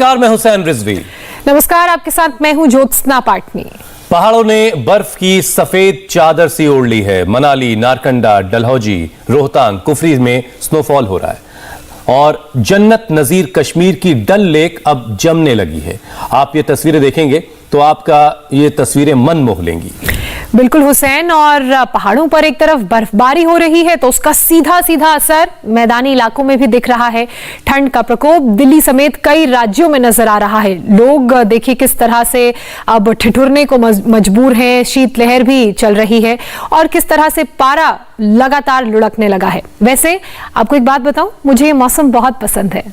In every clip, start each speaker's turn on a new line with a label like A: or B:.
A: नमस्कार, मैं हुसैन रिजवी।
B: नमस्कार, आपके साथ मैं हूं ज्योत्सना पाटनी।
A: पहाड़ों ने बर्फ की सफेद चादर सी ओढ़ ली है। मनाली, नारकंडा, डलहौजी, रोहतांग, कुफरी में स्नोफॉल हो रहा है और जन्नत नजीर कश्मीर की डल लेक अब जमने लगी है। आप ये तस्वीरें देखेंगे तो आपका ये तस्वीरें मन मोह लेंगी।
B: बिल्कुल हुसैन, और पहाड़ों पर एक तरफ बर्फबारी हो रही है तो उसका सीधा सीधा असर मैदानी इलाकों में भी दिख रहा है। ठंड का प्रकोप दिल्ली समेत कई राज्यों में नजर आ रहा है। लोग देखिए किस तरह से अब ठिठुरने को मजबूर हैं। शीतलहर भी चल रही है और किस तरह से पारा लगातार लुढ़कने लगा है। वैसे आपको एक बात बताऊं, मुझे ये मौसम बहुत पसंद है।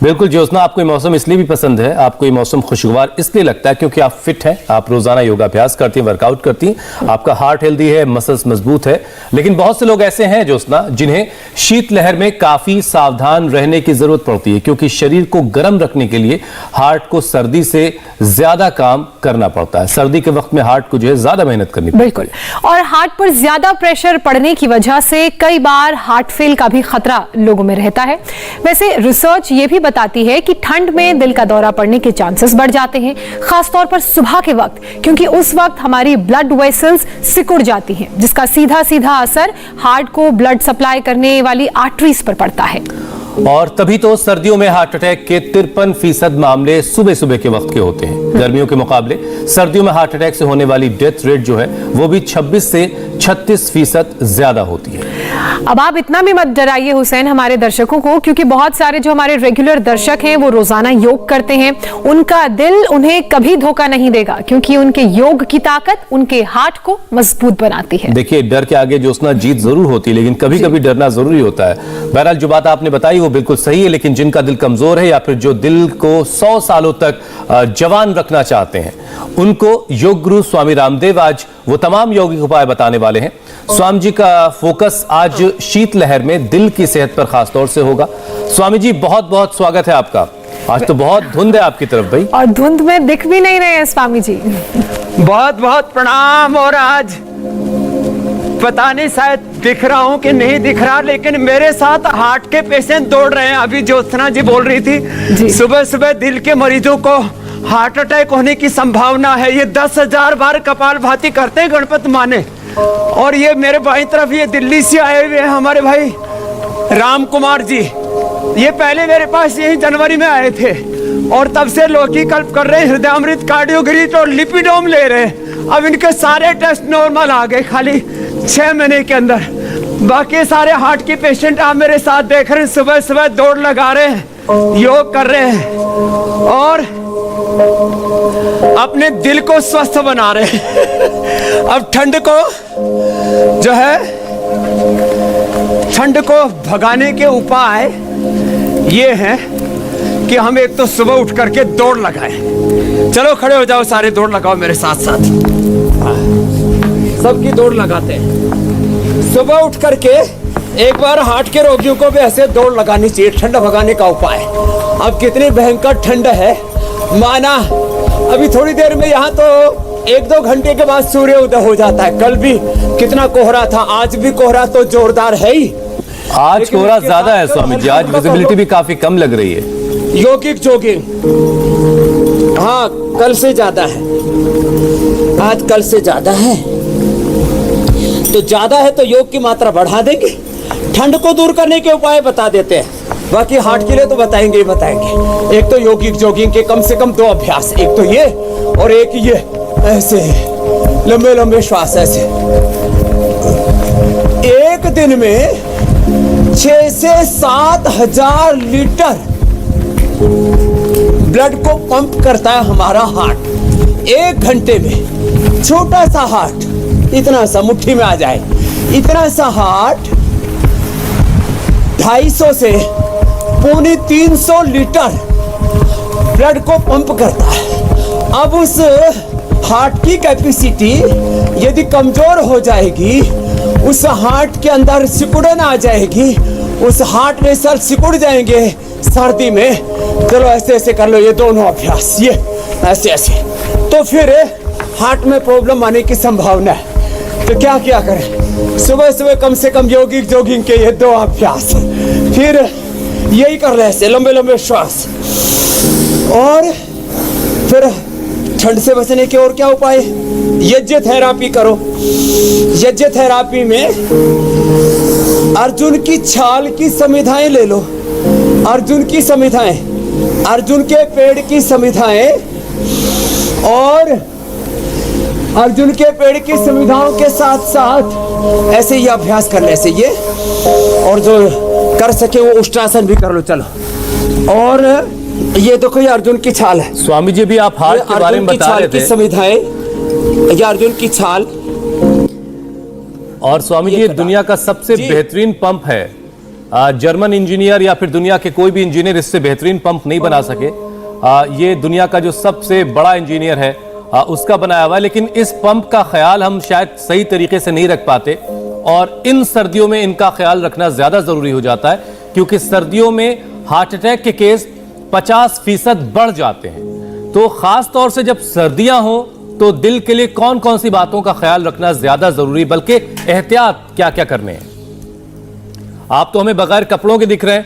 A: बिल्कुल ज्योत्सना, आपको ये मौसम इसलिए भी पसंद है, आपको ये मौसम खुशगवार इसलिए लगता है क्योंकि आप फिट हैं, आप रोजाना योगाभ्यास करती हैं, वर्कआउट करती हैं, आपका हार्ट हेल्दी है, मसल्स मजबूत है। लेकिन बहुत से लोग ऐसे हैं ज्योत्सना जिन्हें शीतलहर में काफी सावधान रहने की जरूरत पड़ती है क्योंकि शरीर को गर्म रखने के लिए हार्ट को सर्दी से ज्यादा काम करना पड़ता है। सर्दी के वक्त में हार्ट को जो है ज्यादा मेहनत करनी पड़ती है।
B: बिल्कुल, और हार्ट पर ज्यादा प्रेशर पड़ने की वजह से कई बार हार्ट फेल का भी खतरा लोगों में रहता है। वैसे रिसर्च ये भी बताती है कि ठंड में दिल का दौरा पड़ने के चांसेस बढ़ जाते हैं, खासतौर पर सुबह के वक्त, क्योंकि उस वक्त हमारी ब्लड वेसल्स सिकुड़ जाती हैं, जिसका सीधा सीधा असर हार्ट को ब्लड सप्लाई करने वाली आर्टरीज पर पड़ता है।
A: और तभी तो सर्दियों में हार्ट अटैक के 53% मामले सुबह सुबह के वक्त के होते हैं। गर्मियों के मुकाबले सर्दियों में हार्ट अटैक से होने वाली डेथ रेट जो है वो भी 26 से 36% ज्यादा होती है।
B: अब आप इतना भी मत डराइए हुसैन हमारे दर्शकों को, क्योंकि बहुत सारे जो हमारे रेगुलर दर्शक हैं वो रोजाना योग करते हैं। उनका दिल उन्हें कभी धोखा नहीं देगा क्योंकि उनके योग की ताकत उनके हार्ट को मजबूत बनाती है।
A: देखिए, डर के आगे ज्योत्सना जीत जरूर होती है, लेकिन कभी कभी डरना जरूरी होता है। बहरहाल जो बात आपने बताई वो बिल्कुल सही है, लेकिन जिनका दिल कमजोर है या फिर जो दिल को 100 सालों तक जवान रखना चाहते हैं उनको योग गुरु स्वामी रामदेव आज वो तमाम यौगिक उपाय बताने वाले हैं। स्वामी जी का फोकस आज शीतलहर में दिल की सेहत पर खासतौर से होगा। स्वामी जी, बहुत बहुत स्वागत है आपका। आज तो बहुत धुंध है आपकी तरफ भाई,
B: और धुंध में दिख भी नहीं रहे हैं स्वामी जी।
C: बहुत बहुत प्रणाम। और आज पता नहीं शायद दिख रहा हूं कि नहीं दिख रहा, लेकिन मेरे साथ हार्ट के पेशेंट दौड़ रहे हैं। अभी ज्योत्सना जी बोल रही थी सुबह सुबह दिल के मरीजों को हार्ट अटैक होने की संभावना है। ये 10,000 बार कपालभाति करते हैं गणपत माने। और ये मेरे बाईं तरफ ये दिल्ली से आए हुए हैं हमारे भाई राम कुमार जी। ये पहले मेरे पास यही जनवरी में आए थे और तब से लौकी कल्प कर रहे हैं, हृदयामृत, कार्डियोग्रिट और लिपिडोम ले रहे हैं। अब इनके सारे टेस्ट नॉर्मल आ गए खाली 6 महीने के अंदर। बाकी सारे हार्ट के पेशेंट आप मेरे साथ देख रहे हैं, सुबह सुबह दौड़ लगा रहे हैं, योग कर रहे हैं और अपने दिल को स्वस्थ बना रहे हैं। अब ठंड को जो है, ठंड को भगाने के उपाय ये हैं कि हम एक तो सुबह उठ करके दौड़ लगाएं। चलो खड़े हो जाओ, सारे दौड़ लगाओ मेरे साथ साथ। सबकी दौड़ लगाते हैं। सुबह उठ करके एक बार हार्ट के रोगियों को भी ऐसे दौड़ लगानी चाहिए, ठंड भगाने का उपाय। अब कितनी भयंकर ठंड है, माना अभी थोड़ी देर में यहाँ तो 1-2 घंटे के बाद सूर्य उदय हो जाता है। कल भी कितना कोहरा था, आज भी कोहरा तो जोरदार है ही।
A: आज कोहरा ज्यादा है स्वामी जी, आज विजिबिलिटी भी काफी कम लग रही है।
C: यौगिक जोगिंग, हाँ कल से ज्यादा है, आज कल से ज्यादा है। तो ज्यादा है तो योग की मात्रा बढ़ा देंगे। ठंड को दूर करने के उपाय बता देते हैं, बाकी हार्ट के लिए तो बताएंगे ही बताएंगे। एक तो यौगिक जोगिंग के कम से कम 2 अभ्यास, एक तो ये और एक ये, ऐसे लंबे लंबे श्वास ऐसे। एक दिन में 6 से 7 हजार लीटर ब्लड को पंप करता है हमारा हार्ट। 1 घंटे में छोटा सा हार्ट, इतना सा मुट्ठी में आ जाए, इतना सा हार्ट 250 से 350 लीटर ब्लड को पंप करता है। अब उस हार्ट की कैपेसिटी यदि कमजोर हो जाएगी, उस हार्ट के अंदर सिकुड़न आ जाएगी, उस हार्ट में सर सिकुड़ जाएंगे सर्दी में। चलो ऐसे ऐसे कर लो ये दोनों अभ्यास, ये ऐसे ऐसे, तो फिर हार्ट में प्रॉब्लम आने की संभावना है। तो क्या क्या करें, सुबह सुबह कम से कम यौगिक जोगिंग के ये 2 अभ्यास, फिर यही कर रहे हैं, लंबे लंबे श्वास। और फिर ठंड से बचने के और क्या उपाय? यज्ञ थेरापी करो। यज्ञ थेरापी में अर्जुन की छाल की समिधाएं ले लो। अर्जुन की समिधाएं, अर्जुन के पेड़ की समिधाएं, और अर्जुन के पेड़ की समिधाओं के साथ साथ ऐसे ही अभ्यास कर ले, ऐसे ये, और जो कर सके वो उष्ट्रासन भी कर लो। चलो, और ये देखो ये अर्जुन की छाल है।
A: स्वामी जी भी आप हार्ट के बारे में बता रहे थे।
C: समिधाएं, ये अर्जुन की छाल।
A: और स्वामी जी ये दुनिया का सबसे बेहतरीन पंप है। जर्मन इंजीनियर या फिर दुनिया के कोई भी इंजीनियर इससे बेहतरीन पंप नहीं बना सके। ये दुनिया का जो सबसे बड़ा इंजीनियर है उसका बनाया हुआ है, लेकिन इस पंप का ख्याल हम शायद सही तरीके से नहीं रख पाते, और इन सर्दियों में इनका ख्याल रखना ज्यादा जरूरी हो जाता है, क्योंकि सर्दियों में हार्ट अटैक के केस 50% बढ़ जाते हैं। तो खास तौर से जब सर्दियां हो तो दिल के लिए कौन कौन सी बातों का ख्याल रखना ज्यादा जरूरी, बल्कि एहतियात क्या क्या करने हैं? आप तो हमें बगैर कपड़ों के दिख रहे हैं।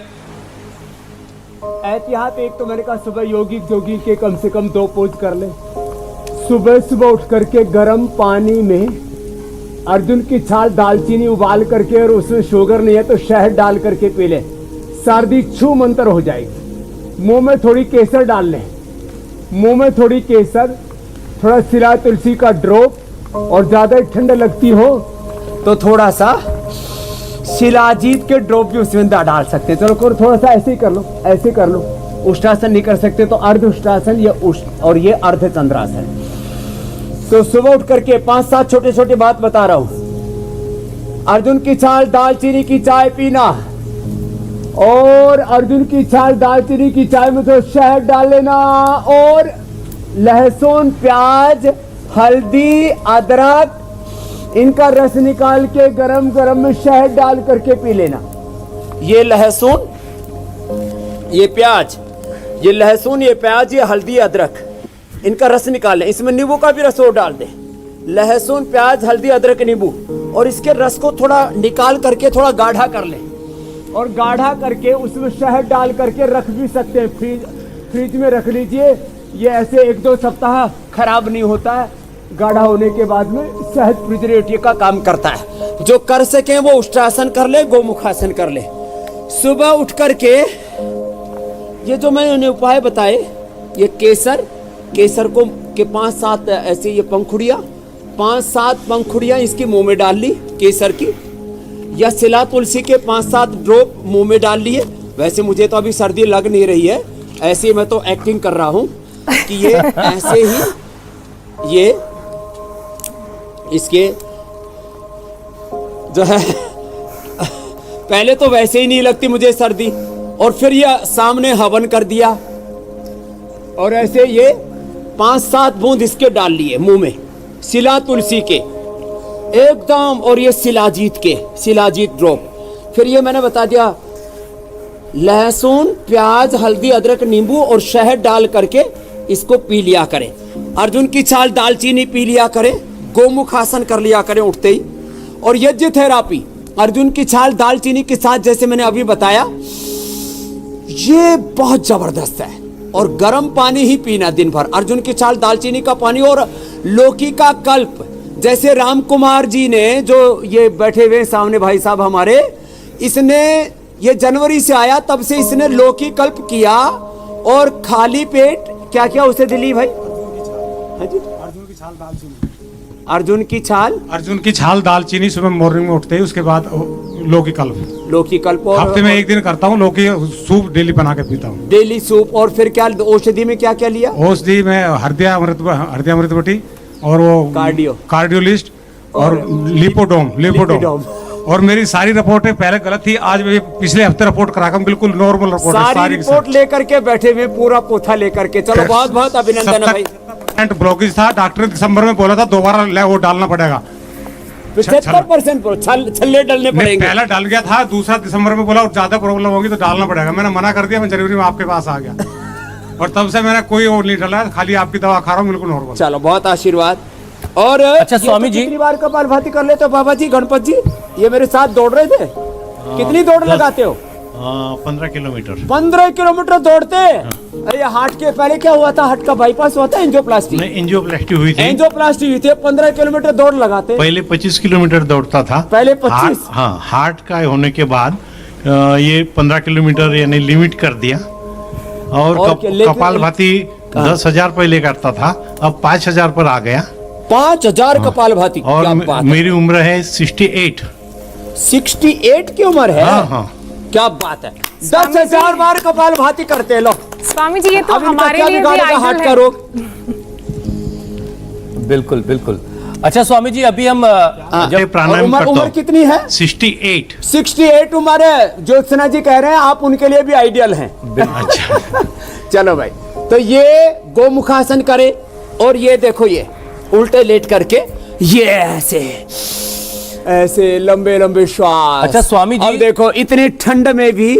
C: एहतियात एक तो मैंने कहा सुबह योगी जोगी के कम से कम 2 पोज कर ले। सुबह सुबह उठ करके गर्म पानी में अर्जुन की छाल, दालचीनी उबाल करके, और उसमें शुगर नहीं है तो शहद डाल करके पी ले। सर्दी छू मंतर हो जाएगी। मुंह में थोड़ी केसर डाल ले, मुंह में थोड़ी केसर, थोड़ा सिला तुलसी का ड्रॉप, और ज्यादा ठंड लगती हो तो थोड़ा सा शिलाजीत के ड्रॉप भी उसमें डाल सकते हैं। चलो करो, थोड़ा सा ऐसे ही कर लो, ऐसे कर लो। उष्ट्रासन नहीं कर सकते तो अर्ध उष्ट्रासन, और ये अर्ध चंद्रासन। तो सुबह उठ करके 5-7 छोटे छोटे बात बता रहा हूं। अर्जुन की छाल, दालचीनी की चाय पीना, और अर्जुन की छाल, दालचीनी की चाय में तो शहद डाल लेना, और लहसुन, प्याज, हल्दी, अदरक, इनका रस निकाल के गरम गरम में शहद डाल करके पी लेना। ये लहसुन, ये प्याज, ये लहसुन, ये प्याज, ये हल्दी, अदरक, इनका रस निकाल लें। इसमें नींबू का भी रस और डाल दें। लहसुन, प्याज, हल्दी, अदरक, नींबू, और इसके रस को थोड़ा निकाल करके थोड़ा गाढ़ा कर लें, और गाढ़ा करके उसमें शहद डाल करके रख भी सकते हैं। फ्रिज में रख लीजिए। ये ऐसे 1-2 सप्ताह खराब नहीं होता है। गाढ़ा होने के बाद में शहद प्रिजर्वेटिव का काम करता है। जो कर सके वो उष्ट्रासन कर ले, गोमुखासन कर ले। सुबह उठ करके ये जो मैंने उपाय बताए, ये केसर को के 5-7 ऐसे ये पंखुड़ियाँ, 5-7 पंखुड़ियाँ इसके मुंह में डाल ली केसर की, या सिला तुलसी के 5-7 ड्रॉप मुंह में डाल लिए। वैसे मुझे तो अभी सर्दी लग नहीं रही है, ऐसे ही मैं तो एक्टिंग कर रहा हूँ कि ये ऐसे ही ये इसके जो है पहले तो वैसे ही नहीं लगती मुझे सर्दी, और फिर ये सामने हवन कर दिया, और ऐसे ये 5-7 बूंद इसके डाल लिए मुंह में, सिला तुलसी के एकदम, और ये शिलाजीत ड्रॉप। फिर ये मैंने बता दिया लहसुन, प्याज, हल्दी, अदरक, नींबू और शहद डाल करके इसको पी लिया करें। अर्जुन की छाल, दालचीनी पी लिया करें। गोमुखासन कर लिया करें उठते ही। और यज्ञ थेरापी अर्जुन की छाल, दालचीनी के साथ, जैसे मैंने अभी बताया, ये बहुत जबरदस्त है। और गर्म पानी ही पीना दिन भर। अर्जुन की छाल, दालचीनी का पानी और लौकी का कल्प, जैसे राम कुमार जी ने, जो ये बैठे हुए सामने भाई साहब हमारे, इसने ये जनवरी से आया, तब से इसने लौकी कल्प किया, और खाली पेट क्या क्या उसे दिली भाई?
D: अर्जुन की छाल, दालचीनी,
C: अर्जुन की छाल
D: दालचीनी सुबह मॉर्निंग में उठते ही, उसके बाद लौकी कल्प, और
C: हफ्ते में
D: 1 दिन करता हूँ। लौकी सूप डेली बना के पीता हूँ,
C: डेली सूप। और फिर क्या औषधि में क्या क्या लिया?
D: औषधि में हरदिया अमृत बटी, और वो कार्डियोलिस्ट, और लिपोडोम। और मेरी सारी रिपोर्टें पहले गलत थी, आज मैं पिछले हफ्ते रिपोर्ट करा कर बिल्कुल नॉर्मल रिपोर्ट है।
C: सारी रिपोर्ट लेकर के बैठे हुए, पूरा पोथा लेकर के। चलो बहुत बहुत अभिनंदन है भाई।
D: ब्लॉकेज था, डॉक्टर ने दिसंबर में बोला था दोबारा वो डालना पड़ेगा।
C: 75% छल्ले डालने पड़ेंगे।
D: पहला डाल गया था, दूसरा दिसंबर में बोला और ज्यादा प्रॉब्लम होगी तो डालना पड़ेगा। मैंने मना कर दिया, मैं जनवरी में आपके पास आ गया, और तब से मैंने कोई और नहीं डाला, खाली आपकी दवा खा रहा हूँ, बिल्कुल नॉर्मल।
C: चलो बहुत आशीर्वाद। और
A: अच्छा स्वामी जी,
C: कितनी बार कपालभाति कर लेते हो बाबा जी? गणपत जी ये मेरे साथ दौड़ रहे थे। कितनी दौड़ लगाते हो?
D: 15 किलोमीटर।
C: 15 किलोमीटर दौड़ते। अरे हार्ट के पहले क्या हुआ था? हार्ट का बाईपास हुआ था, एंजियोप्लास्टी?
D: नहीं, एंजियोप्लास्टी हुई थी।
C: एंजियोप्लास्टी हुई थी। 15 किलोमीटर दौड़ लगाते।
D: पहले 25 किलोमीटर दौड़ता था।
C: पहले 25?
D: हाँ, हार्ट का होने के बाद ये 15 किलोमीटर यानी लिमिट कर दिया। और कपालभाति 10,000 पहले करता था, अब 5,000 पर आ गया।
C: 5,000 कपालभाति?
D: और मेरी उम्र है 68।
C: 68 की उम्र है?
D: हाँ।
C: क्या बात है। 10,000 बार कपालभाति करते हैं लोग।
B: स्वामी जी ये तो
C: अब इनका
B: हमारे
C: क्या
B: लिए भी
C: बिगाड़ेगा हार्ट
B: आइडल
C: का
B: है।
C: रोग?
A: बिल्कुल बिल्कुल। अच्छा स्वामी जी, अभी हम
D: जब प्राणायाम
C: उम्र
D: करता हूँ।
C: कितनी है?
D: 68।
C: 68 उम्र है। ज्योत्सना जी कह रहे हैं आप उनके लिए भी आइडियल हैं।
D: अच्छा।
C: चलो भाई, तो ये गोमुखासन करे और ये देखो, ये उल्टे लेट करके ये ऐसे ऐसे लंबे लंबे श्वास।
A: अच्छा स्वामी जी,
C: अब देखो इतनी ठंड में भी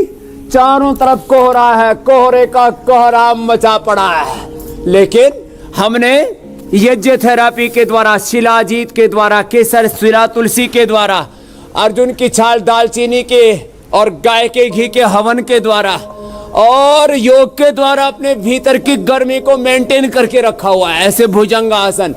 C: चारों तरफ कोहरा है, कोहरे का कोहरा मचा पड़ा है, लेकिन हमने यज्ञ थेरापी के द्वारा, शिलाजीत के द्वारा, केसर शिला तुलसी के द्वारा, अर्जुन की छाल दालचीनी के और गाय के घी के हवन के द्वारा और योग के द्वारा अपने भीतर की गर्मी को मेंटेन करके रखा हुआ है। ऐसे भुजंगासन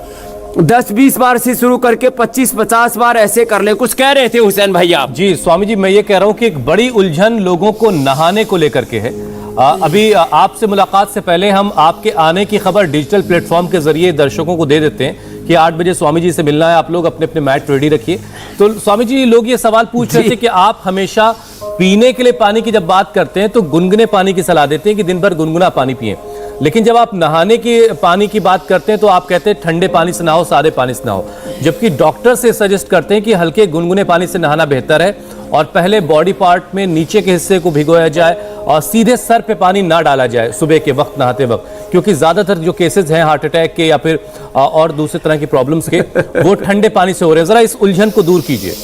C: 10-20 बार से शुरू करके 25-50 बार ऐसे कर ले। कुछ कह रहे थे हुसैन भैया आप?
A: जी स्वामी जी, मैं ये कह रहा हूँ कि एक बड़ी उलझन लोगों को नहाने को लेकर के है। अभी आपसे मुलाकात से पहले हम आपके आने की खबर डिजिटल प्लेटफॉर्म के जरिए दर्शकों को दे देते हैं कि 8 बजे स्वामी जी से मिलना है, आप लोग अपने अपने मैट रेडी रखिए। तो स्वामी जी, लोग ये सवाल पूछ रहे थे कि आप हमेशा पीने के लिए पानी की जब बात करते हैं तो गुनगुने पानी की सलाह देते हैं कि दिन भर गुनगुना पानी पिएं, लेकिन जब आप नहाने की पानी की बात करते हैं तो आप कहते हैं ठंडे पानी से नहाओ, सादे पानी से नहाओ, जबकि डॉक्टर से सजेस्ट करते हैं कि हल्के गुनगुने पानी से नहाना बेहतर है और पहले बॉडी पार्ट में नीचे के हिस्से को भिगोया जाए और सीधे सर पे पानी ना डाला जाए सुबह के वक्त नहाते वक्त, क्योंकि ज्यादातर जो केसेस हैं हार्ट अटैक के या फिर और दूसरे तरह की प्रॉब्लम्स के वो ठंडे पानी से हो रहे हैं। जरा इस उलझन को दूर कीजिए।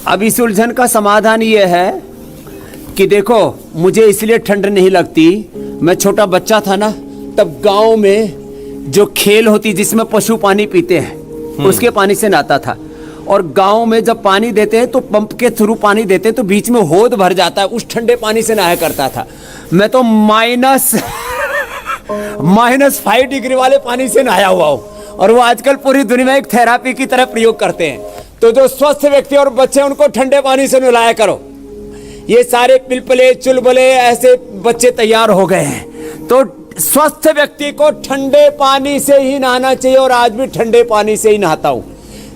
C: अब इस उलझन का समाधान ये है कि देखो, मुझे इसलिए ठंड नहीं लगती, मैं छोटा बच्चा था ना, तब गांव में जो खेल होती जिसमें पशु पानी पीते हैं उसके पानी से नहाता था। और गांव में जब पानी देते हैं तो पंप के थ्रू पानी देते हैं तो बीच में होद भर जाता है, उस ठंडे पानी से नहाया करता था मैं। तो -5 डिग्री वाले पानी से नहाया हुआ हूं और वो आजकल पूरी दुनिया में एक थेरापी की तरह प्रयोग करते हैं। तो जो स्वस्थ व्यक्ति और बच्चे उनको ठंडे पानी से नहलाया करो। ये सारे पिलपले चुलबले ऐसे बच्चे तैयार हो गए हैं। तो स्वस्थ व्यक्ति को ठंडे पानी से ही नहाना चाहिए और आज भी ठंडे पानी से ही नहाता हूं।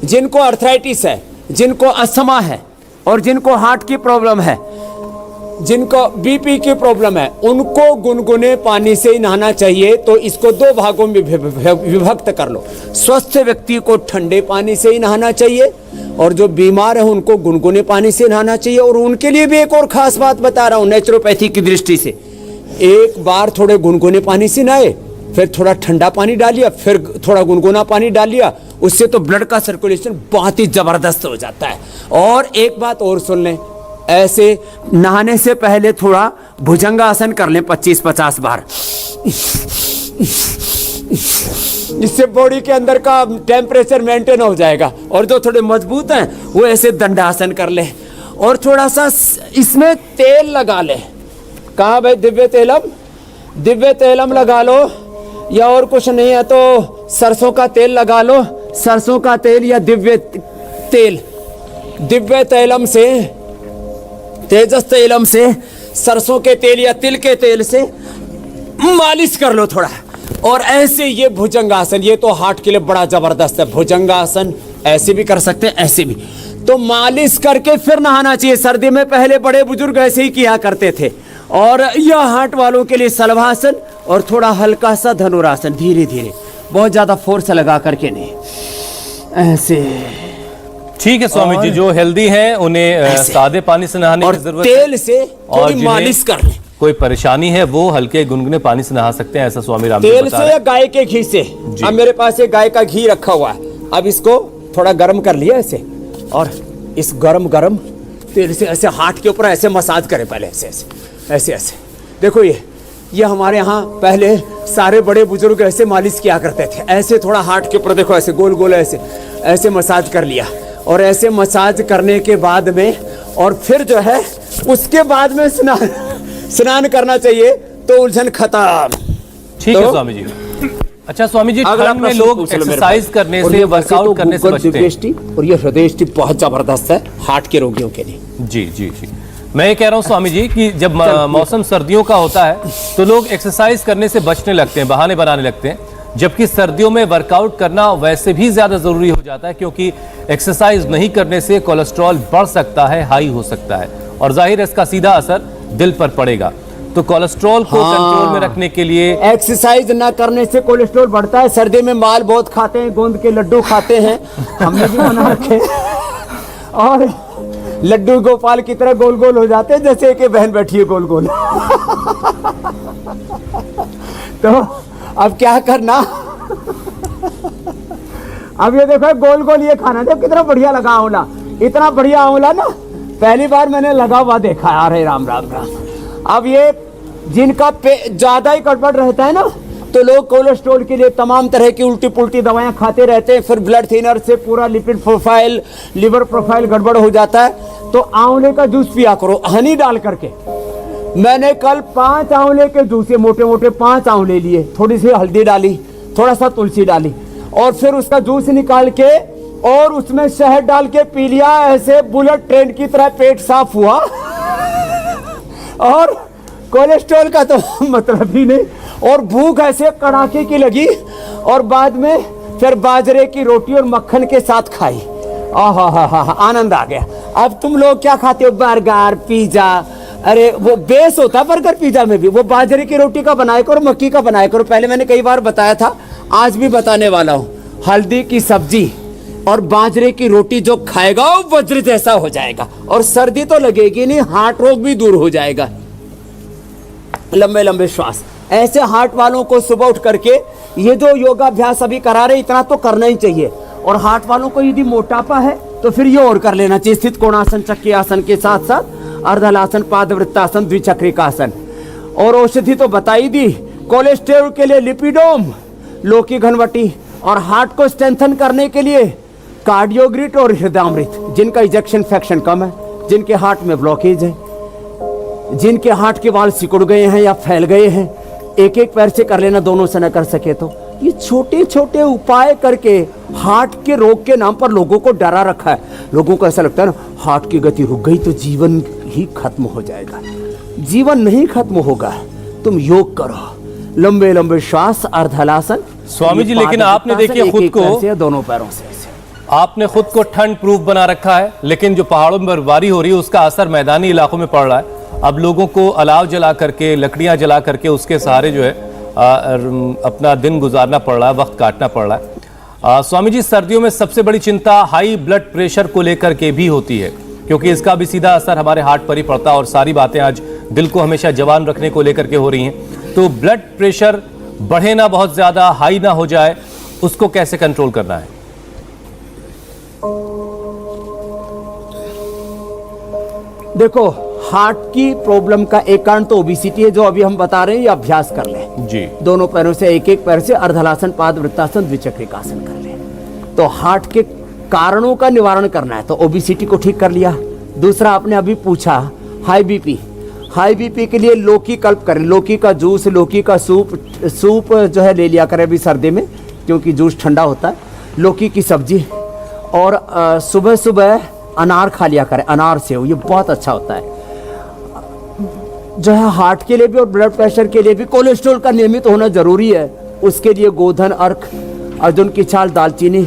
C: जिनको अर्थराइटिस है, जिनको अस्थमा है और जिनको हार्ट की प्रॉब्लम है, जिनको बीपी की प्रॉब्लम है, उनको गुनगुने पानी से ही नहाना चाहिए। तो इसको 2 भागों में विभक्त कर लो। स्वस्थ व्यक्ति को ठंडे पानी से ही नहाना चाहिए और जो बीमार है उनको गुनगुने पानी से नहाना चाहिए। और उनके लिए भी एक और खास बात बता रहा हूं नेचुरोपैथी की दृष्टि से। एक बार थोड़े गुनगुने पानी से नहाए, फिर थोड़ा ठंडा पानी डालिया, फिर थोड़ा गुनगुना पानी डालिया, उससे तो ब्लड का सर्कुलेशन बहुत ही जबरदस्त हो जाता है। और एक बात और सुन लें, ऐसे नहाने से पहले थोड़ा भुजंगासन कर लें 25-50 बार। इससे बॉडी के अंदर का टेम्परेचर मेंटेन हो जाएगा। और जो थोड़े मजबूत हैं वो ऐसे दंडासन कर ले और थोड़ा सा इसमें तेल लगा ले। कहाँ भाई? दिव्य तेलम लगा लो, या और कुछ नहीं है तो सरसों का तेल लगा लो। सरसों का तेल या दिव्य तेलम से, तेजस तेलम से, सरसों के तेल या तिल के तेल से मालिश कर लो थोड़ा। और ऐसे ये भुजंगासन, ये तो हार्ट के लिए बड़ा जबरदस्त है। भुजंगासन ऐसे भी कर सकते हैं, ऐसे भी। तो मालिश करके फिर नहाना चाहिए। सर्दी में पहले बड़े बुजुर्ग ऐसे ही किया करते थे। और यह हार्ट वालों के लिए शलभासन और थोड़ा हल्का सा धनुरासन, धीरे धीरे, बहुत ज्यादा फोर्स लगा करके नहीं, ऐसे।
A: ठीक है स्वामी जी, जो हेल्दी हैं उन्हें सादे पानी से नहाने की जरूरत है
C: तेल से
A: और
C: थोड़ी मालिश कर लें।
A: कोई परेशानी है वो हल्के गुनगुने पानी से नहा सकते हैं, ऐसा स्वामी रामदेव
C: तेल
A: बता
C: से
A: रहे
C: या गाय के घी से। अब मेरे पास एक गाय का घी रखा हुआ है। अब इसको थोड़ा गर्म कर लिया ऐसे, और इस गरम तेल से ऐसे हाथ के ऊपर ऐसे मसाज करें पहले, ऐसे। देखो ये हमारे यहाँ पहले सारे बड़े बुजुर्ग ऐसे मालिश किया करते थे। ऐसे थोड़ा हाथ के ऊपर देखो, ऐसे गोल गोल ऐसे मसाज कर लिया और ऐसे मसाज करने के बाद में और फिर जो है उसके बाद में स्नान करना चाहिए, तो उलझन खत्म।
A: ठीक है
C: तो-
A: स्वामी जी। अच्छा स्वामी जी,
C: अगला
A: ठंड में
C: प्रश्न
A: लोग
C: पूछ लो मेरे
A: एक्सरसाइज
C: पास।
A: करने
C: और
A: से,
C: ये वैसे
A: वर्कआउट
C: तो
A: करने से
C: गूगल
A: बचते हैं।
C: दिव्यष्टि और ये हृदयष्टि बहुत जबरदस्त है हार्ट के रोगियों के लिए।
A: जी जी जी, मैं ये कह रहा हूँ स्वामी जी कि जब मौसम सर्दियों का होता है तो लोग एक्सरसाइज करने से बचने लगते हैं, बहाने बनाने लगते हैं, जबकि सर्दियों में वर्कआउट करना वैसे भी ज्यादा जरूरी हो जाता है, क्योंकि एक्सरसाइज नहीं करने से कोलेस्ट्रॉल बढ़ सकता है, हाई हो सकता है, और जाहिर है इसका सीधा असर दिल पर पड़ेगा। तो कोलेस्ट्रॉल को कंट्रोल में रखने के लिए
C: एक्सरसाइज ना करने से कोलेस्ट्रॉल बढ़ता है। सर्दी में माल बहुत खाते हैं, गोंद के लड्डू खाते हैं, हमने भी बना रखे और लड्डू गोपाल की तरह गोल गोल हो जाते हैं, जैसे कि बहन बैठी है गोल गोल। तो अब क्या करना, अब ये देखो गोल गोल ये खाना, जब कितना बढ़िया लगा आंवला, इतना बढ़िया आंवला ना पहली बार मैंने लगा हुआ देखा। अरे राम राम राम। अब ये जिनका ज्यादा ही गड़बड़ रहता है ना, तो लोग कोलेस्ट्रॉल के लिए तमाम तरह की उल्टी पुल्टी दवाएं खाते रहते हैं, फिर ब्लड थिनर से पूरा लिपिड प्रोफाइल, लिवर प्रोफाइल गड़बड़ हो जाता है। तो आंवले का जूस पिया करो हनी डाल करके। मैंने कल 5 आंवले के जूस, मोटे मोटे 5 आंवले लिए, थोड़ी सी हल्दी डाली, थोड़ा सा तुलसी डाली, और फिर उसका जूस निकाल के और उसमें शहद डाल के पी लिया। ऐसे बुलेट ट्रेन की तरह पेट साफ हुआ और कोलेस्ट्रॉल का तो मतलब ही नहीं। और भूख ऐसे कड़ाके की लगी, और बाद में फिर बाजरे की रोटी और मक्खन के साथ खाई। आहा, आनंद आ गया। अब तुम लोग क्या खाते हो, बर्गर पिज्जा, अरे वो बेस होता है बर्गर पिज्जा में भी, वो बाजरे की रोटी का बनाया करो, मक्की का बनाया करो। पहले मैंने कई बार बताया था, आज भी बताने वाला हूँ। हल्दी की सब्जी और बाजरे की रोटी जो खाएगा वो वज्र जैसा हो जाएगा, और सर्दी तो लगेगी नहीं, हार्ट रोग भी दूर हो जाएगा। लंबे लंबे श्वास। ऐसे हार्ट वालों को सुबह उठ करके ये जो योगाभ्यास अभी करा रहे, इतना तो करना ही चाहिए। और हार्ट वालों को यदि मोटापा है तो फिर ये और कर लेना चाहिए, स्थित कोणासन चक्की आसन के साथ साथ अर्धलासन, पादवृत्तासन, द्विचक्रिकासन। और औषधि तो बताई दी, कोलेस्ट्रॉल के लिए लिपिडोम, लौकी घनवटी, और हार्ट को स्ट्रेंथन करने के लिए कार्डियोग्रिट और हृदयामृत। जिनका इजेक्शन फ्रैक्शन कम है, जिनके हार्ट में ब्लॉकेज है, जिनके हार्ट के वाल सिकुड़ गए हैं या फैल गए हैं, एक एक पैर से कर लेना, दोनों से न कर सके तो। ये छोटे छोटे उपाय करके हार्ट के रोग के नाम पर लोगों को डरा रखा है। लोगों को ऐसा लगता है ना, हार्ट की गति रुक गई तो जीवन ही खत्म हो जाएगा। जीवन नहीं खत्म होगा, तुम योग करो, लंबे लंबे श्वास, अर्धहलासन।
A: स्वामी जी, लेकिन आपने देखिए खुद को,
C: दोनों पैरों से
A: आपने खुद को ठंड प्रूफ बना रखा है, लेकिन जो पहाड़ों में बर्फबारी हो रही है उसका असर मैदानी इलाकों में पड़ रहा है। अब लोगों को अलाव जला करके, लकड़ियां जला करके उसके सहारे जो है अपना दिन गुजारना पड़ रहा है, वक्त काटना पड़ रहा है। स्वामी जी, सर्दियों में सबसे बड़ी चिंता हाई ब्लड प्रेशर को लेकर के भी होती है, क्योंकि इसका भी सीधा असर हमारे हार्ट पर ही पड़ता है, और सारी बातें आज दिल को हमेशा जवान रखने को लेकर के हो रही हैं। तो ब्लड प्रेशर बढ़े ना, बहुत ज्यादा हाई ना हो जाए, उसको कैसे कंट्रोल करना है?
C: देखो, हार्ट की प्रॉब्लम का एक कारण तो ओबेसिटी है, जो अभी हम बता रहे हैं, ये अभ्यास कर लें
A: जी।
C: दोनों पैरों से, एक एक पैर से अर्धलासन, पादवृत्तासन, द्विचक्रिकासन कर लें। तो हार्ट के कारणों का निवारण करना है, तो ओबेसिटी को ठीक कर लिया। दूसरा, आपने अभी पूछा हाई बीपी। हाई बीपी के लिए लौकी कल्प करें, लौकी का जूस, लौकी का सूप जो है ले लिया करें अभी सर्दी में, क्योंकि जूस ठंडा होता है। लौकी की सब्जी, और सुबह सुबह अनार खा लिया करें, अनार से ये बहुत अच्छा होता है जो है हार्ट के लिए भी और ब्लड प्रेशर के लिए भी। कोलेस्ट्रॉल का नियमित होना जरूरी है, उसके लिए गोधन, अर्क, अर्जुन की छाल, दालचीनी,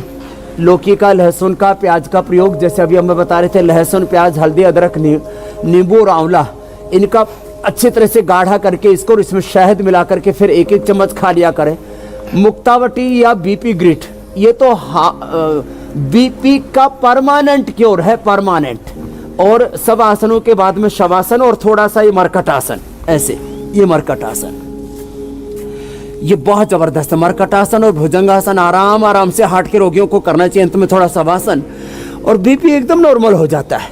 C: लौकी का, लहसुन का, प्याज का प्रयोग, जैसे अभी हम बता रहे थे, लहसुन, प्याज, हल्दी, अदरक, नींबू और आंवला, इनका अच्छी तरह से गाढ़ा करके इसको, और इसमें शहद मिला करके फिर एक एक चम्मच खा लिया करें। मुक्तावटी या बीपी ग्रिट, ये तो बीपी का परमानेंट क्योर है, परमानेंट। और सब आसनों के बाद में शवासन और थोड़ा सा ये मरकटासन, ऐसे ये मरकटासन, ये बहुत जबरदस्त है। मरकटासन और भुजंगासन आराम आराम से हार्ट के रोगियों को करना चाहिए। अंत में थोड़ा शवासन, और बीपी एकदम नॉर्मल हो जाता है।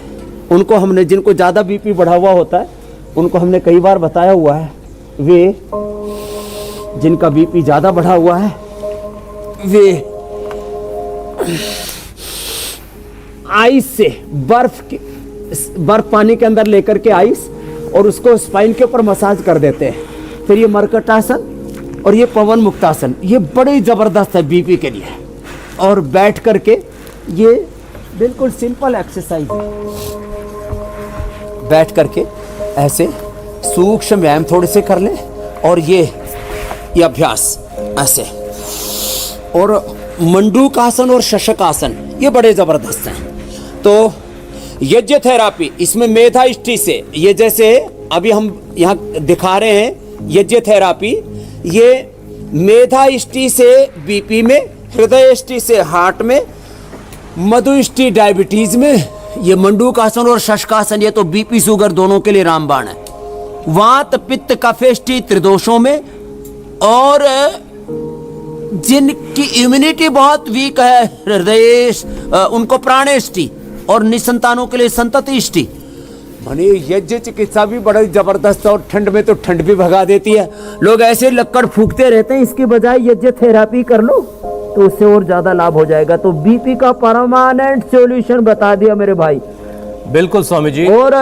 C: उनको हमने, जिनको ज्यादा बीपी बढ़ा हुआ होता है, उनको हमने कई बार बताया हुआ है, वे जिनका बीपी ज्यादा बढ़ा हुआ है, वे आइस से बर्फ पानी के अंदर लेकर के आइस और उसको स्पाइन के ऊपर मसाज कर देते हैं। फिर ये मर्कटासन और ये पवन मुक्तासन, ये बड़ी ज़बरदस्त है बीपी के लिए। और बैठ करके ये बिल्कुल सिंपल एक्सरसाइज है, बैठ करके ऐसे सूक्ष्म व्यायाम थोड़े से कर लें और ये अभ्यास ऐसे। और मंडूकासन और शशकासन ये बड़े ज़बरदस्त हैं। तो यज्ञ थेरापी, इसमें मेधाइष्टि से, ये जैसे अभी हम यहाँ दिखा रहे हैं यज्ञ थेरापी, ये मेधाइष्टि से बीपी में, हृदयष्टि से हार्ट में, मधुष्टि डायबिटीज में, ये मंडूकासन और शशकासन ये तो बीपी शुगर दोनों के लिए रामबाण है। वात पित्त कफेष्टि त्रिदोषों में, और जिनकी इम्यूनिटी बहुत वीक है हृदय, उनको प्राणेष्टि, और निसंतानों के लिए संततिष्टि। माने यज्ञ चिकित्सा भी बड़ी जबरदस्त है। और ठंड में तो ठंड भी भगा देती है। लोग ऐसे लक्कड़ फूकते रहते हैं, इसके बजाय यज्ञ थेरापी कर लो तो उससे और ज्यादा लाभ हो जाएगा। तो बीपी का परमानेंट सॉल्यूशन बता दिया मेरे भाई।
A: बिल्कुल स्वामी जी।
C: और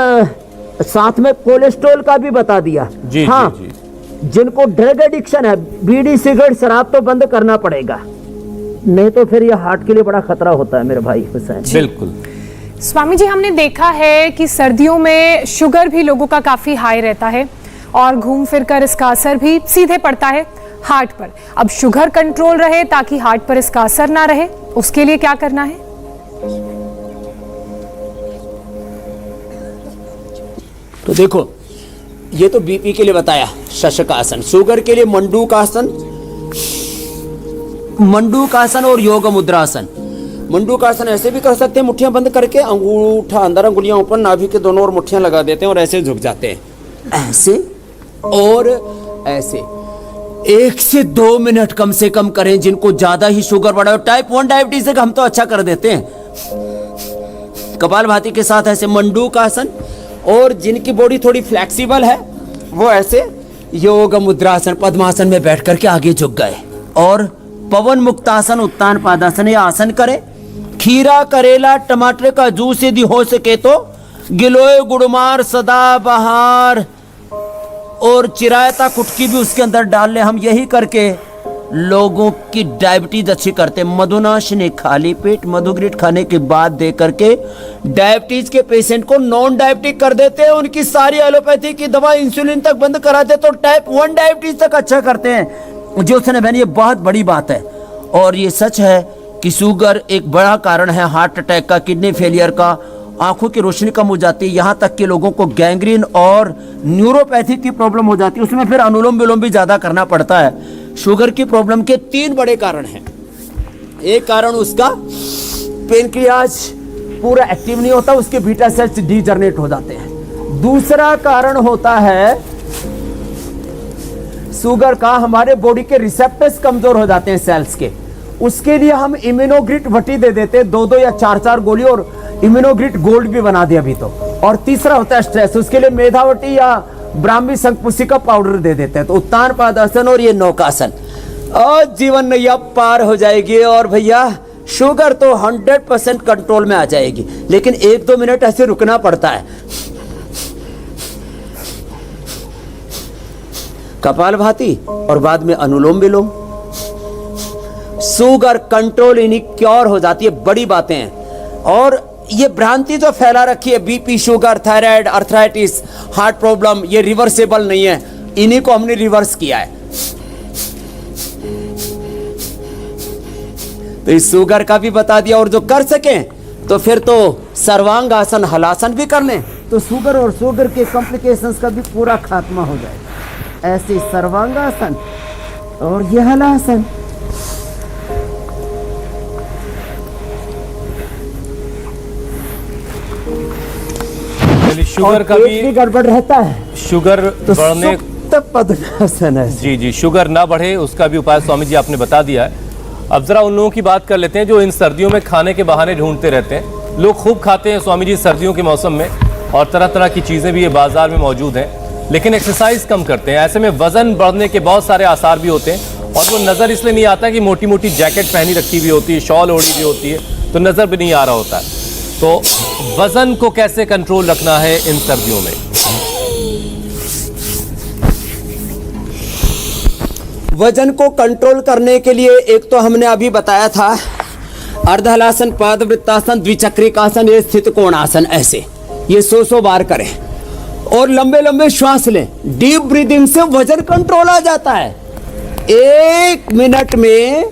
C: साथ में कोलेस्ट्रॉल का भी बता दिया।
A: जी,
C: हाँ,
A: जी, जी।
C: जिनको ड्रग एडिक्शन है, बीड़ी सिगरेट शराब तो बंद करना पड़ेगा, नहीं तो फिर ये हार्ट के लिए बड़ा खतरा होता है मेरे भाई हुसैन।
A: बिल्कुल
B: स्वामी जी, हमने देखा है कि सर्दियों में शुगर भी लोगों का काफी हाई रहता है और घूम फिर कर इसका असर भी सीधे पड़ता है हार्ट पर। अब शुगर कंट्रोल रहे ताकि हार्ट पर इसका असर ना रहे, उसके लिए क्या करना है?
C: तो देखो, ये तो बीपी के लिए बताया शशकासन, शुगर के लिए मंडूकासन और योग मुद्रासन। मंडूकासन ऐसे भी कर सकते हैं, मुट्ठियां बंद करके, अंगूठा अंदर, अंगुलियां ऊपर, नाभि के दोनों ओर मुट्ठियां लगा देते हैं और ऐसे झुक जाते हैं, ऐसे और ऐसे। 1 से 2 मिनट कम से कम करें। जिनको ज्यादा ही शुगर बढ़ा हो, टाइप 1 डायबिटीज से हम तो अच्छा कर देते हैं। कपालभाति के साथ ऐसे मंडूकासन, और जिनकी बॉडी थोड़ी फ्लेक्सिबल है वो ऐसे योग मुद्रासन, पद्मासन में बैठ करके आगे झुक गए। और पवन मुक्तासन, उत्तान पादासन, ये आसन करें। खीरा, करेला, टमाटर का जूस यदि हो सके तो, गिलोय, गुड़मार, सदाबहार और चिरायता कुटकी भी उसके अंदर डाल ले। हम यही करके लोगों की डायबिटीज अच्छी करते हैं। मधुनाशिनी खाली पेट मधुग्रिट खाने के बाद दे करके डायबिटीज के पेशेंट को नॉन डायबिटिक कर देते हैं। उनकी सारी एलोपैथी की दवा, इंसुलिन तक बंद कराते, तो टाइप 1 डायबिटीज तक अच्छा करते हैं। जो उसने बहन, ये बहुत बड़ी बात है। और ये सच है कि शुगर एक बड़ा कारण है हार्ट अटैक का, किडनी फेलियर का, आंखों की रोशनी कम हो जाती है, यहाँ तक कि लोगों को गैंग्रीन और न्यूरोपैथी की प्रॉब्लम हो जाती है। उसमें फिर अनुलोम विलोम भी ज्यादा करना पड़ता है। शुगर की प्रॉब्लम के 3 बड़े कारण हैं। एक कारण उसका पेनक्रियाज पूरा एक्टिव नहीं होता, उसके बीटा सेल्स डीजनरेट हो जाते हैं। दूसरा कारण होता है शुगर का, हमारे बॉडी के रिसेप्टर्स कमजोर हो जाते हैं सेल्स के। उसके लिए हम इम्यूनोग्रिट वटी दे देते हैं, 2-2 या 4-4 गोली, और इम्यूनोग्रिट गोल्ड भी बना दिया अभी तो। और तीसरा होता है स्ट्रेस, उसके लिए मेधावटी या ब्राह्मी शंखपुष्पी का पाउडर दे देते हैं। तो उत्तान पादासन और ये नौकासन, और जीवन नैया पार हो जाएगी। और भैया शुगर तो 100% कंट्रोल में आ जाएगी, लेकिन 1-2 मिनट ऐसे रुकना पड़ता है। कपालभाति और बाद में अनुलोम विलोम, शुगर कंट्रोल इन्हीं क्योर हो जाती है। बड़ी बातें हैं। और ये भ्रांति जो फैला रखी है, BP, sugar, thyroid, arthritis, heart problem, ये रिवर्सेबल नहीं है, इन्हीं को हमने रिवर्स किया है। तो इस शुगर का भी बता दिया। और जो कर सकें तो फिर तो सर्वांग आसन, हलासन भी कर लें, तो शुगर और शुगर के कॉम्प्लिकेशंस का भी पूरा खात्मा हो जाएगा। ऐसे सर्वांगासन और ये हलासन।
A: शुगर का भी
C: गड़बड़ रहता है,
A: शुगर
C: तो
A: बढ़ने,
C: पद्मासन है।
A: जी जी, शुगर ना बढ़े उसका भी उपाय स्वामी जी आपने बता दिया है। अब जरा उन लोगों की बात कर लेते हैं जो इन सर्दियों में खाने के बहाने ढूंढते रहते हैं। लोग खूब खाते हैं स्वामी जी सर्दियों के मौसम में, और तरह तरह की चीजें भी ये बाजार में मौजूद हैं, लेकिन एक्सरसाइज कम करते हैं। ऐसे में वजन बढ़ने के बहुत सारे आसार भी होते हैं, और वो नजर इसलिए नहीं आता कि मोटी मोटी जैकेट पहनी रखी हुई होती है, शॉल ओढ़ी हुई होती है, तो नजर भी नहीं आ रहा होता है। तो वजन को कैसे कंट्रोल रखना है इन सर्दियों में?
C: वजन को कंट्रोल करने के लिए एक तो हमने अभी बताया था अर्धहलासन, पादवृत्तासन, द्विचक्रिकासन, ये स्थित कोणासन, ऐसे ये 100 बार करें और लंबे लंबे श्वास लें। डीप ब्रीदिंग से वजन कंट्रोल आ जाता है। 1 मिनट में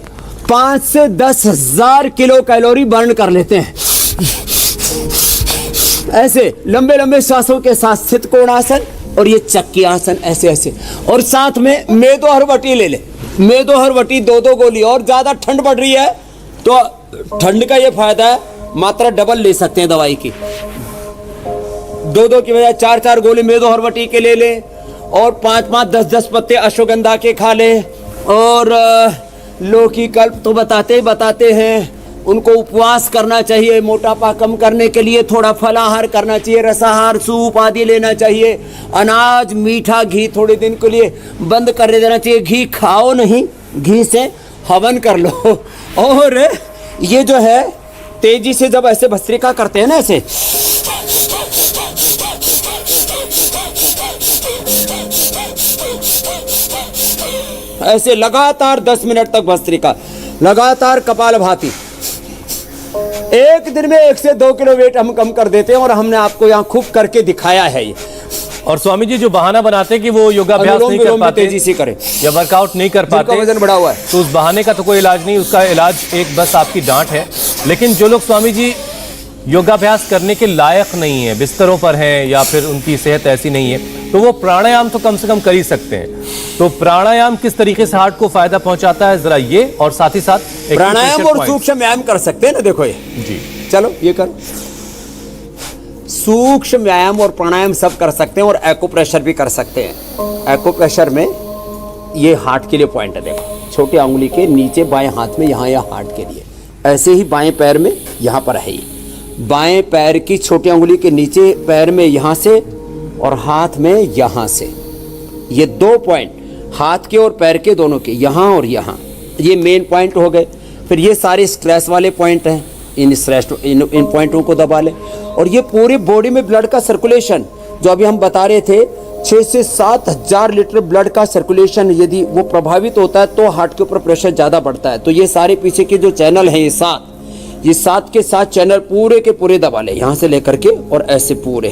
C: 5 से 10 हजार किलो कैलोरी बर्न कर लेते हैं ऐसे लंबे लंबे श्वासों के साथ। स्थित कोणासन और ये चक्की आसन, ऐसे ऐसे। और साथ में मेदो हरवटी ले ले, मेदो हरवटी 2-2 गोली। और ज्यादा ठंड बढ़ रही है तो ठंड का ये फायदा है, मात्रा डबल ले सकते हैं दवाई की। 2-2 की बजाय 4-4 गोली मेदो हरवटी के ले ले और 5-5, 10-10 पत्ते अश्वगंधा के खा ले। और लौकी कल्प तो बताते हैं, उनको उपवास करना चाहिए। मोटापा कम करने के लिए थोड़ा फलाहार करना चाहिए, रसाहार, सूप आदि लेना चाहिए। अनाज, मीठा, घी थोड़े दिन के लिए बंद कर देना चाहिए। घी खाओ नहीं, घी से हवन कर लो। और ये जो है तेजी से जब ऐसे भस्त्रिका करते हैं ना, ऐसे ऐसे लगातार 10 मिनट तक भस्त्रिका, लगातार कपालभाति। एक दिन में 1 से 2 किलो वेट हम कम कर देते हैं और हमने आपको यहाँ खूब करके दिखाया है ये।
A: और स्वामी जी जो बहाना बनाते हैं कि वो योगाभ्यास नहीं कर पाते,
C: तेजी से करें
A: या वर्कआउट नहीं कर पाते,
C: वजन बढ़ा हुआ है,
A: तो उस बहाने का तो कोई इलाज नहीं। उसका इलाज एक बस आपकी डांट है। लेकिन जो लोग स्वामी जी योगाभ्यास करने के लायक नहीं है, बिस्तरों पर हैं या फिर उनकी सेहत ऐसी नहीं है, तो वो प्राणायाम तो कम से कम कर ही सकते हैं। तो प्राणायाम किस तरीके से हार्ट को फायदा पहुंचाता है, जरा ये, और साथ ही साथ
C: प्राणायाम और सूक्ष्म व्यायाम कर सकते हैं ना। देखो ये
A: जी,
C: चलो ये करो। सूक्ष्म व्यायाम और प्राणायाम सब कर सकते हैं और एक्यूप्रेशर भी कर सकते हैं। एक्यूप्रेशर में ये हार्ट के लिए पॉइंट है। देखो छोटी उंगली के नीचे बाएं हाथ में, यहाँ हार्ट के लिए। ऐसे ही बाएं पैर में यहाँ पर है, बाएं पैर की छोटी उंगली के नीचे पैर में यहाँ से और हाथ में यहाँ से, ये 2 पॉइंट हाथ के और पैर के दोनों के, यहाँ और यहाँ, ये मेन पॉइंट हो गए। फिर ये सारे स्ट्रेस वाले पॉइंट हैं, इन पॉइंटों को दबा लें। और ये पूरी बॉडी में ब्लड का सर्कुलेशन, जो अभी हम बता रहे थे, 6 से 7 हजार लीटर ब्लड का सर्कुलेशन यदि वो प्रभावित होता है तो हार्ट के ऊपर प्रेशर ज़्यादा बढ़ता है। तो ये सारे पीछे के जो चैनल हैं, ये 7 के 7 चैनल पूरे के पूरे दबा लें, यहाँ से लेकर के और ऐसे पूरे,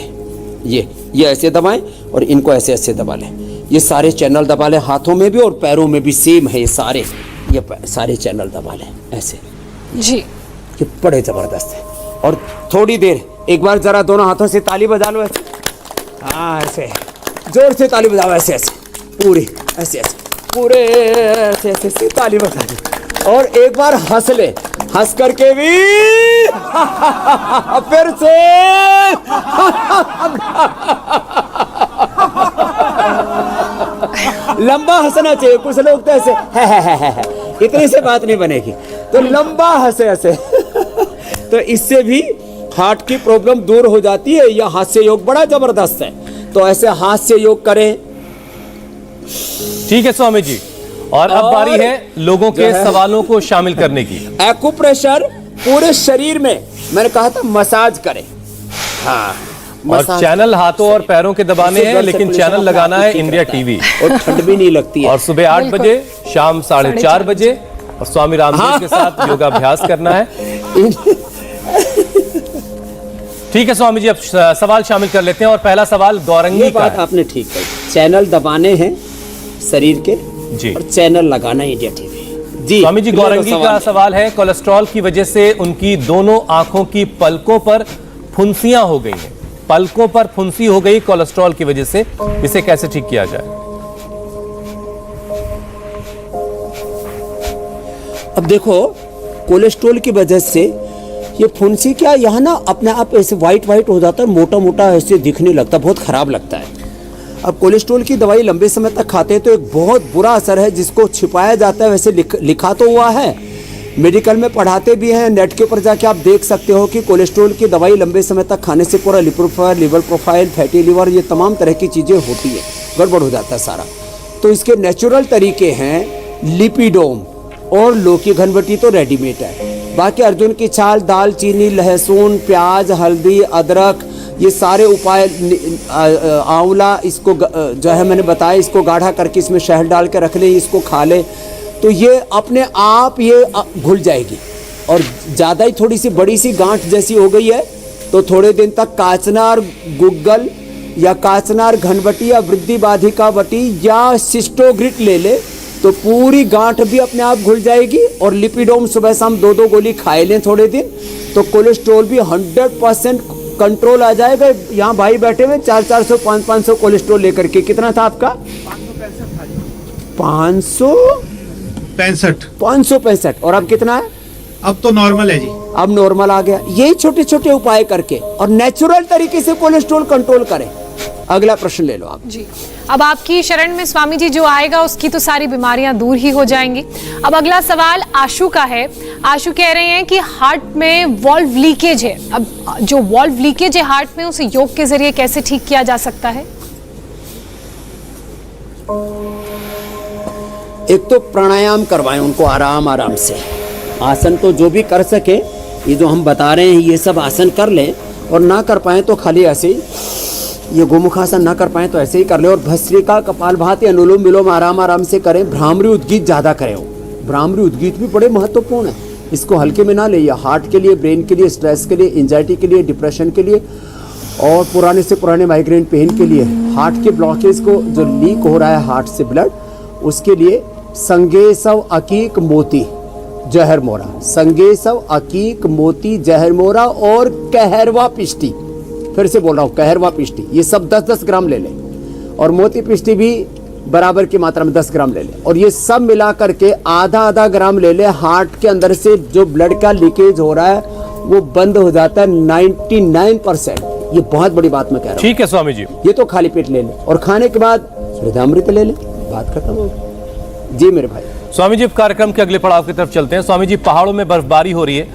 C: ये ऐसे दबाएं और इनको ऐसे ऐसे दबा लें। ये सारे चैनल दबा लें, हाथों में भी और पैरों में भी सेम है। ये सारे चैनल दबा लें ऐसे
B: जी,
C: ये बड़े जबरदस्त है। और थोड़ी देर एक बार जरा दोनों हाथों से ताली बजा लो ऐसे, हाँ ऐसे जोर से ताली बजाओ, ऐसे ऐसे पूरी, ऐसे ऐसे पूरे, ऐसे ऐसे से ताली बजा लो। और एक बार हंस ले, हंस करके भी फिर से लंबा हंसना चाहिए। कुछ लोग तो ऐसे है इतने से बात नहीं बनेगी, तो लंबा हंसे ऐसे तो इससे भी हार्ट की प्रॉब्लम दूर हो जाती है। यह हास्य योग बड़ा जबरदस्त है, तो ऐसे हास्य योग करें।
A: ठीक है स्वामी जी, और अब बारी है लोगों के सवालों को शामिल करने की।
C: एक्यूप्रेशर पूरे शरीर में, मैंने कहा था मसाज करें, हाँ
A: और चैनल हाथों और पैरों के दबाने हैं, लेकिन चैनल लगाना है इंडिया टीवी।
C: और ठंड भी नहीं लगती है।
A: और सुबह 8 बजे, शाम 4:30 बजे, और स्वामी रामदेव के साथ योगाभ्यास करना है। ठीक है स्वामी जी, अब सवाल शामिल कर लेते हैं। और पहला सवाल गौरंगी
C: ये
A: का
C: बात
A: है।
C: आपने ठीक कही, चैनल दबाने हैं शरीर के
A: जी,
C: और चैनल लगाना है इंडिया टीवी। जी
A: स्वामी जी, गौरंगी का सवाल है, कोलेस्ट्रॉल की वजह से उनकी दोनों आंखों की पलकों पर फुंसियां हो गई हैं। पलकों पर फुंसी हो गई कोलेस्ट्रॉल की वजह से, इसे कैसे ठीक किया जाए?
C: अब देखो, कोलेस्ट्रॉल की वजह से ये फुंसी क्या, यहाँ ना अपने आप ऐसे वाइट हो जाता है, मोटा मोटा ऐसे दिखने लगता है, बहुत खराब लगता है। अब कोलेस्ट्रॉल की दवाई लंबे समय तक खाते हैं तो एक बहुत बुरा असर है, जिसको छिपाया जाता है। वैसे लिखा तो हुआ है, मेडिकल में पढ़ाते भी हैं, नेट के ऊपर जाके आप देख सकते हो कि कोलेस्ट्रॉल की दवाई लंबे समय तक खाने से पूरा लिवर प्रोफाइल, फैटी लिवर, ये तमाम तरह की चीज़ें होती है, गड़बड़ हो जाता है सारा। तो इसके नेचुरल तरीके हैं लिपिडोम और लौकी घनवटी तो रेडीमेड है,
E: बाकी अर्जुन की छाल, दालचीनी, लहसुन, प्याज, हल्दी, अदरक, ये सारे उपाय, आंवला, इसको जो है मैंने बताया, इसको गाढ़ा करके इसमें शहद डाल के रख ले, इसको खा ले, तो ये अपने आप ये घुल जाएगी। और ज़्यादा ही थोड़ी सी बड़ी सी गांठ जैसी हो गई है तो थोड़े दिन तक काचनार गुग्गल या काचनार घनवटी या वृद्धि बाधिका वटी या सिस्टोग्रिट ले ले, तो पूरी गांठ भी अपने आप घुल जाएगी। और लिपिडोम सुबह शाम 2-2 गोली खाए लें थोड़े दिन, तो कोलेस्ट्रॉल भी 100% कंट्रोल आ जाएगा। यहाँ भाई बैठे हुए 400-400, 500 कोलेस्ट्रॉल लेकर के, कितना था आपका? 565। और अब कितना है?
F: अब तो नॉर्मल है जी।
E: अब नॉर्मल आ गया। यही छोटे छोटे उपाय करके और नेचुरल तरीके से कोलेस्ट्रॉल कंट्रोल करें। अगला प्रश्न ले लो आप
B: जी। अब आपकी शरण में स्वामी जी जो आएगा उसकी तो सारी बीमारियां दूर ही हो जाएंगी। अब अगला सवाल आशु का है। आशु कह रहे हैं कि हार्ट में वॉल्व लीकेज है। अब जो वॉल्व लीकेज है हार्ट में, उसे योग के जरिए कैसे ठीक किया जा सकता है?
E: एक तो प्राणायाम करवाएं उनको आराम से। आसन तो जो भी कर सके, ये जो हम बता रहे हैं ये सब आसन कर लें, और ना कर पाए तो खाली ऐसे ही ये गोमुखासन ना कर पाए तो ऐसे ही कर ले। और भस्त्रिका, कपालभाति, अनुलोम विलोम आराम से करें। भ्रामरी उद्गीत ज़्यादा करें। भ्रामरी उद्गीत भी बड़े महत्वपूर्ण है, इसको हल्के में ना ले। हार्ट के लिए, ब्रेन के लिए, स्ट्रेस के लिए, एंजाइटी के लिए, डिप्रेशन के लिए, और पुराने से पुराने माइग्रेन पेन के लिए, हार्ट के ब्लॉकेज को जो लीक हो रहा है हार्ट से ब्लड, उसके लिए संगेसव, अकीक, मोती, जहर मोरा, संगेसव, अकीक, मोती, जहर मोरा और कहरवा पिष्टी। फिर से बोल रहा हूँ, कहरवा पिष्टी, ये सब 10-10 ग्राम ले लें। और मोती पिष्टी भी बराबर की मात्रा में 10 ग्राम ले लें। और ये सब मिला करके आधा ग्राम ले लें। हार्ट के अंदर से जो ब्लड का लीकेज हो रहा है वो बंद हो जाता है 99%। ये बहुत बड़ी बात मैं कह रहा हूँ।
A: ठीक है स्वामी जी।
E: ये तो खाली पेट ले लें, और खाने के बाद हृदयामृत ले लें, बात खत्म हो गई। जी मेरे भाई।
A: स्वामी जी, कार्यक्रम के अगले पड़ाव की तरफ चलते हैं। स्वामी जी, पहाड़ों में बर्फबारी हो रही है,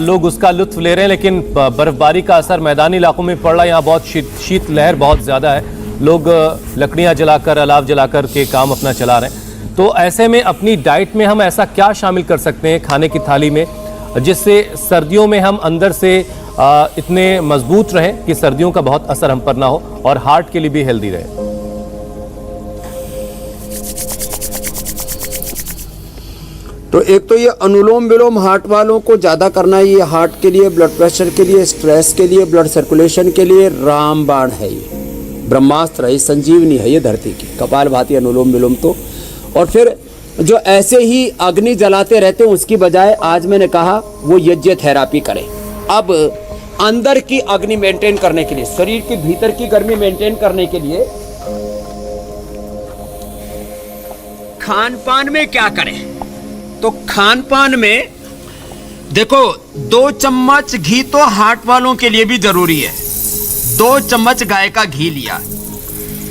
A: लोग उसका लुत्फ ले रहे हैं, लेकिन बर्फबारी का असर मैदानी इलाकों में पड़ रहा है। यहाँ बहुत शीत लहर बहुत ज्यादा है। लोग लकड़ियाँ जलाकर, अलाव जलाकर के काम अपना चला रहे हैं। तो ऐसे में अपनी डाइट में हम ऐसा क्या शामिल कर सकते हैं खाने की थाली में, जिससे सर्दियों में हम अंदर से इतने मजबूत रहें कि सर्दियों का बहुत असर हम पर ना हो, और हार्ट के लिए भी हेल्दी रहे?
E: तो एक तो ये अनुलोम विलोम हार्ट वालों को ज़्यादा करना है। ये हार्ट के लिए, ब्लड प्रेशर के लिए, स्ट्रेस के लिए, ब्लड सर्कुलेशन के लिए रामबाण है। ये ब्रह्मास्त्र है, संजीवनी है ये धरती की, कपालभाति, अनुलोम विलोम। तो और फिर जो ऐसे ही अग्नि जलाते रहते हैं उसकी बजाय आज मैंने कहा वो यज्ञ थेरापी करें। अब अंदर की अग्नि मेंटेन करने के लिए, शरीर के भीतर की गर्मी मेंटेन करने के लिए
C: खान पान में क्या करें? तो खान पान में देखो, 2 चम्मच घी तो हार्ट वालों के लिए भी जरूरी है। 2 चम्मच गाय का घी लिया।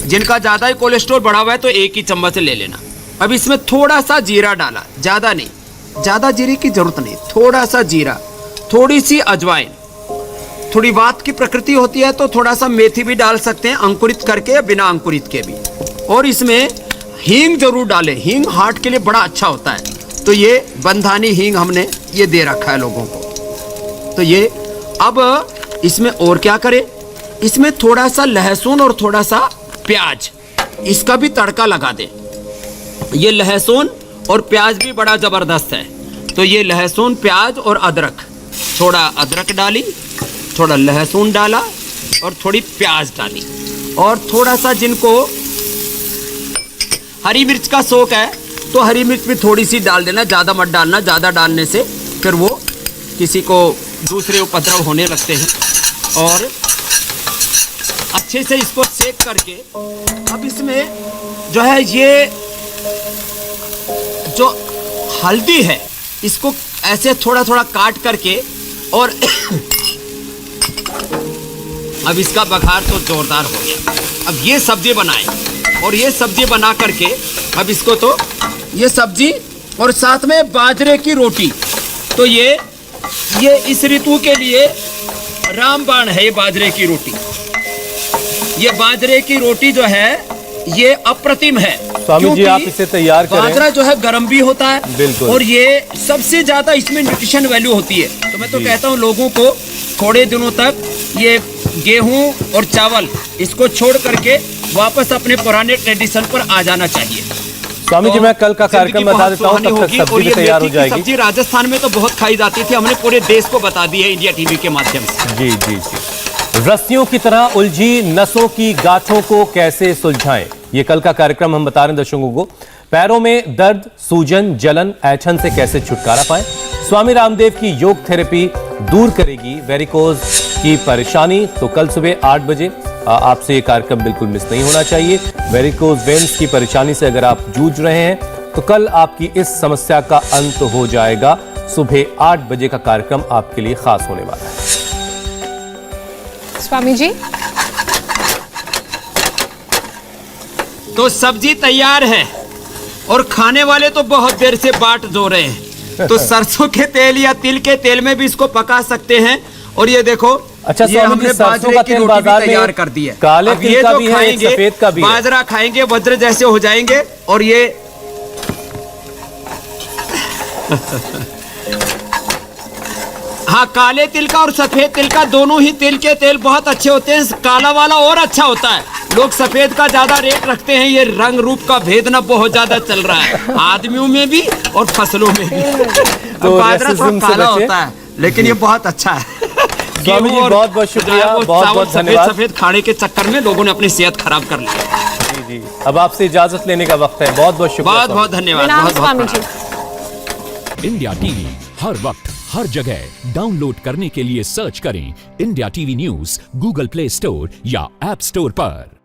C: जिनका ज्यादा ही कोलेस्ट्रॉल बढ़ा हुआ है तो 1 ही चम्मच ले लेना। अब इसमें थोड़ा सा जीरा डाला, ज्यादा नहीं, ज्यादा जीरे की जरूरत नहीं, थोड़ा सा जीरा, थोड़ी सी अजवाइन। थोड़ी वात की प्रकृति होती है तो थोड़ा सा मेथी भी डाल सकते हैं, अंकुरित करके या बिना अंकुरित के भी। और इसमें हींग जरूर डालें, हींग हार्ट के लिए बड़ा अच्छा होता है। तो ये बंधानी हींग हमने ये दे रखा है लोगों को। तो ये अब इसमें और क्या करें, इसमें थोड़ा सा लहसुन और थोड़ा सा प्याज, इसका भी तड़का लगा दें। ये लहसुन और प्याज भी बड़ा जबरदस्त है। तो ये लहसुन, प्याज और अदरक, थोड़ा अदरक डाली, थोड़ा लहसुन डाला और थोड़ी प्याज डाली, और थोड़ा सा जिनको हरी मिर्च का शौक है तो हरी मिर्च भी थोड़ी सी डाल देना, ज़्यादा मत डालना। ज़्यादा डालने से फिर वो किसी को दूसरे उपद्रव होने लगते हैं। और अच्छे से इसको सेक करके अब इसमें जो है ये जो हल्दी है इसको ऐसे थोड़ा थोड़ा काट करके, और अब इसका बघार तो जोरदार हो गया। अब ये सब्जी बनाएं, और ये सब्जी बना करके अब इसको तो ये सब्जी और साथ में बाजरे की रोटी। तो ये इस ऋतु के लिए रामबाण है। ये बाजरे की रोटी, ये बाजरे की रोटी जो है
E: ये अप्रतिम है।
A: स्वामी जी,
E: क्योंकि
A: आप इसे तैयार करें।
E: बाजरा जो है गर्म भी होता है
A: बिल्कुल।
E: और ये सबसे ज्यादा इसमें न्यूट्रिशन वैल्यू होती है। तो मैं तो
A: जी।
E: कहता हूँ लोगों को थोड़े दिनों तक ये गेहूं और चावल इसको छोड़ करके वापस अपने पुराने ट्रेडिशन पर आ जाना चाहिए।
A: स्वामी जी, मैं कल का कार्यक्रम
E: जिंदगी
A: बता
E: बहुत
A: देता हूँ,
E: सुहानी
A: तब तक
E: होगी। और
A: सब्जी
E: ये
A: भी तैयार हो
E: मेथी की
A: जाएगी।
E: सब्जी राजस्थान में तो बहुत खाई जाती थी, हमने पूरे देश को बता दी है इंडिया टीवी के माध्यम से।
A: जी जी जी। रस्सियों की तरह उलझी नसों की गांठों को कैसे सुलझाएं, ये कल का कार्यक्रम हम बता रहे हैं दर्शकों को। पैरों में दर्द, सूजन, जलन, ऐंठन से कैसे छुटकारा पाएं। स्वामी रामदेव की योग थेरेपी दूर करेगी वेरिकोज की परेशानी। तो कल सुबह 8 बजे आपसे ये कार्यक्रम बिल्कुल मिस नहीं होना चाहिए। वेरिकोज वेन्स की परेशानी से अगर आप जूझ रहे हैं तो कल आपकी इस समस्या का अंत हो जाएगा। सुबह 8 बजे का कार्यक्रम आपके लिए खास होने वाला है।
B: स्वामी जी,
E: तो सब्जी तैयार है और खाने वाले तो बहुत देर से बाट धो रहे हैं। तो सरसों के तेल या तिल के तेल में भी इसको पका सकते हैं। और ये देखो,
A: अच्छा,
E: ये
A: स्वामी जी,
E: हमने
A: सरसों
E: बाजरे
A: का
E: की
A: तेल
E: रोटी भी
A: बाजार में
E: तैयार कर दी है।
A: काले
E: अब
A: तिल
E: ये
A: का
E: जो
A: भी है, एक
E: खाएंगे,
A: सफेद का भी है।
E: बाजरा खाएंगे वज्र जैसे हो जाएंगे। और ये हाँ, काले तिल का और सफेद तिल का, दोनों ही तिल के तेल बहुत अच्छे होते हैं। काला वाला और अच्छा होता है। लोग सफेद का ज्यादा रेट रखते हैं। ये रंग रूप का भेद ना बहुत ज्यादा चल रहा है आदमियों में भी और फसलों में भी।
A: तो
E: बाजरा
A: racism
E: थोड़ा
A: से
E: काला
A: बचें।
E: होता है, लेकिन ये बहुत अच्छा है।
A: स्वामी जी,
E: गेहूं और
A: बहुत बहुत शुक्रिया,
E: जो है वो
A: बहुत
E: चावल
A: बहुत धन्यवाद।
E: सफेद खाने के चक्कर में लोगों ने अपनी सेहत खराब कर ली।
A: जी जी, अब आपसे इजाजत लेने का वक्त है। बहुत बहुत शुक्रिया।
E: बहुत बहुत धन्यवाद।
B: प्रणाम
E: बहुत
B: स्वामी
E: बहुत
B: जी।
F: इंडिया टीवी हर वक्त हर जगह डाउनलोड करने के लिए सर्च करें India TV news Google play store या ऐप स्टोर पर।